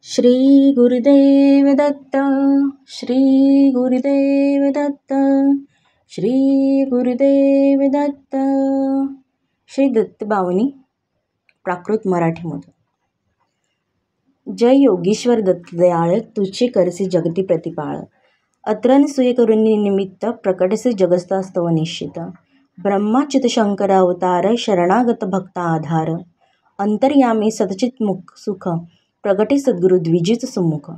श्री गुरुदेव दत्त, श्री गुरुदेव दत्त, श्री गुरुदेव दत्त. श्री दत्तबावनी प्राकृत मराठीमध्ये. जय योगीश्वर दत्त दयाळ, तुझे करसी जगती प्रतिपाळ. अत्रन सुये करुणी निमित्त, प्रकटसे जगस्तास्तव निश्चित. ब्रह्माच्युत शंकर अवतार, शरणागत भक्ता आधार. अंतर्यामी सतचित मुख सुख, प्रगटे सद्गुरु द्विजित सुमुख.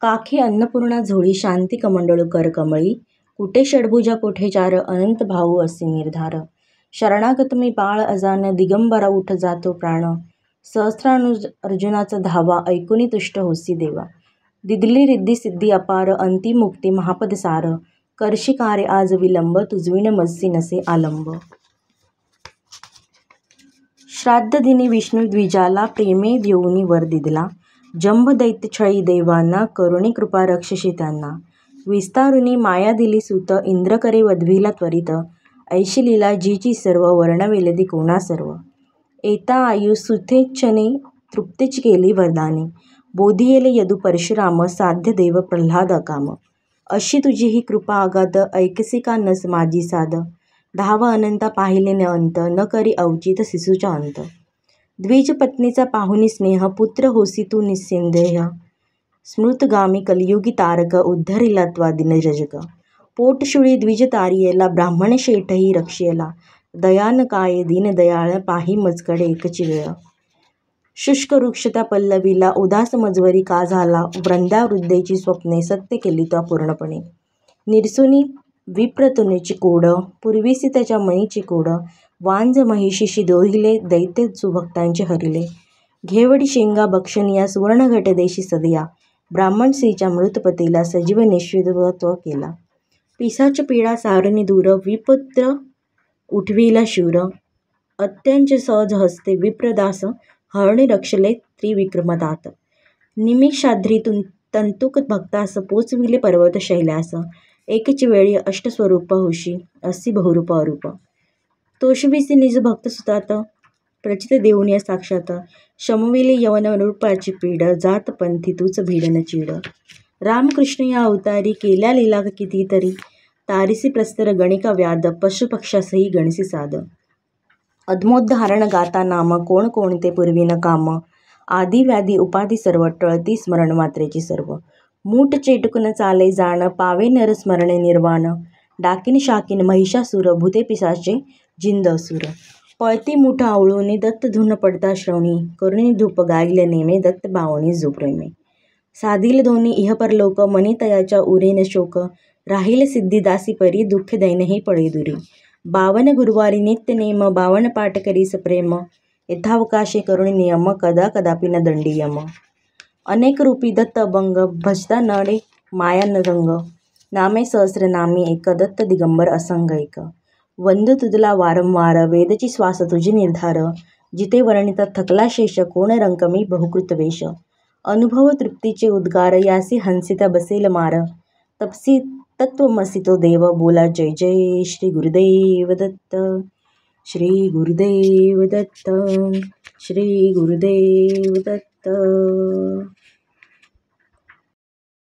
काखे अन्नपूर्णा झोळी, शांती कमंडळू कर कमळी. कुठे षडभुजा कोठे चार, अनंत भाऊ असे निर्धार. शरणागत मी बाळ अजान, दिगंबरा उठ जातो प्राण. सहस्रानुज अर्जुनाचा धावा, ऐकुनी तुष्ट होसी देवा. दिदली रिद्धी सिद्धी अपार, अंती मुक्ती महापद सार. करशी कार्य आज विलंब, तुझविण मजसी नसे आलंब. श्राद्ध दिनी विष्णू द्विजाला, प्रेमे देऊनी वर दिदला. जंभ दैत्य छळी देवांना, करुणी कृपा रक्षसी त्यांना. विस्तारुनी माया दिली सुत, इंद्र करे वधवीला त्वरित. ऐशी लीला जीची सर्व, वर्णवेलदी कोणा सर्व. एता आयु सुथेच्छने, तृप्तीची केली वरदाने. बोधियेले यदु परशुराम, साध्य देव प्रल्हाद अकाम. अशी तुझी ही कृपा अगाध, ऐकसी का नस माझी साध. धावा अनंता पाहिले न अंत, न करी अवचित शिशूचा अंत. द्विज पत्नीचा पाहुनी स्नेह, पुत्र होसी तू निस्संदेह. स्मृतगामी कलियुगी तारक, उद्धरिला त्वा दिनरजक. पोटशुळी द्विज तारियेला, ब्राह्मण शेठही रक्षेला. दयान काय दीन दयाळ, पाही मजकडे एकची वेळ. शुष्क वृक्षता पल्लवीला, उदास मजवरी का झाला. वृंदावृद्धेची स्वप्ने सत्य केली त्वा पूर्णपणे. निरसुनी विप्रतुनीची कोड, पूर्वीसी त्याच्या मनीची कोड. वांज महिषीशी दोहिले, दैत्य सुभक्तांचे हरिले. घेवडी शेंगा भक्षणीया, सुवर्ण घट देशी सदया. ब्राह्मण स्त्रीच्या मृतपतीला, सजीव निश्चितत्व केला. पिसाच पीडा सारुनी दूर, विपुत्र उठविला शूर. अत्यंच सहज हस्ते विप्रदास, हरणी रक्षले त्रिविक्रमतात. निमिषाद्रीतून तंतुक भक्तास, पोचविले पर्वत शैलास. एकची वेळी अष्टस्वरूप होशी, असी बहुरूप अरूप. तोषविसी निज भक्त सुतात, प्रचित देऊनिया साक्षात. शमविले यवन रूपाची पीड, जात पंथी तूच भीड न चीड. रामकृष्ण या अवतारी, केल्या लीला कितीतरी. तारिसी प्रस्तर गणिका व्याध, पशुपक्षासही गणसी साध. अद्मोद्धारण गाता नाम, कोण कोणते पूर्वीन काम. आदि व्याधी उपाधी सर्व, टळती स्मरण मात्रेची सर्व. मूठ चेटकुन चाले जाण, पावे नर स्मरणे निर्वाण. डाकीन शाकीन महिषासुर, भूते पिसाचे जिंद असुर. पळती मूठ आवळूनी, दत्त धुन पडता श्रवणी. करुणी धूप गायले नेमे, दत्त बावणी जो प्रेमे. साधिल दोन्ही इह परलोक, मनी तयाच्या उरेन शोक. राहील सिद्धी दासी परी, दुःख दैनही पळे दुरी. 52 गुरुवारी नित्य नेम, 52 पाठ करीस प्रेम. यथावकाशे करुणी नियम, कदा कदापि न दंडियम. अनेक रूपी दत्त अभंग, भजता नडे माया न रंग. नामे सहस्र नामी एक, दत्त दिगंबर असंग एक. वंदू तुझला वारंवार, वेदची श्वास तुझी निर्धार. जिथे वर्णिता थकला शेष, कोण रंकमी बहुकृत वेश. अनुभव तृप्तीचे उद्गार, यासी हंसिता बसेल मार. तपसी तत्वमसी तो देव, बोला जय जय श्री गुरुदेव दत्त. श्री गुरुदेव दत्त, श्री गुरुदेव दत्त.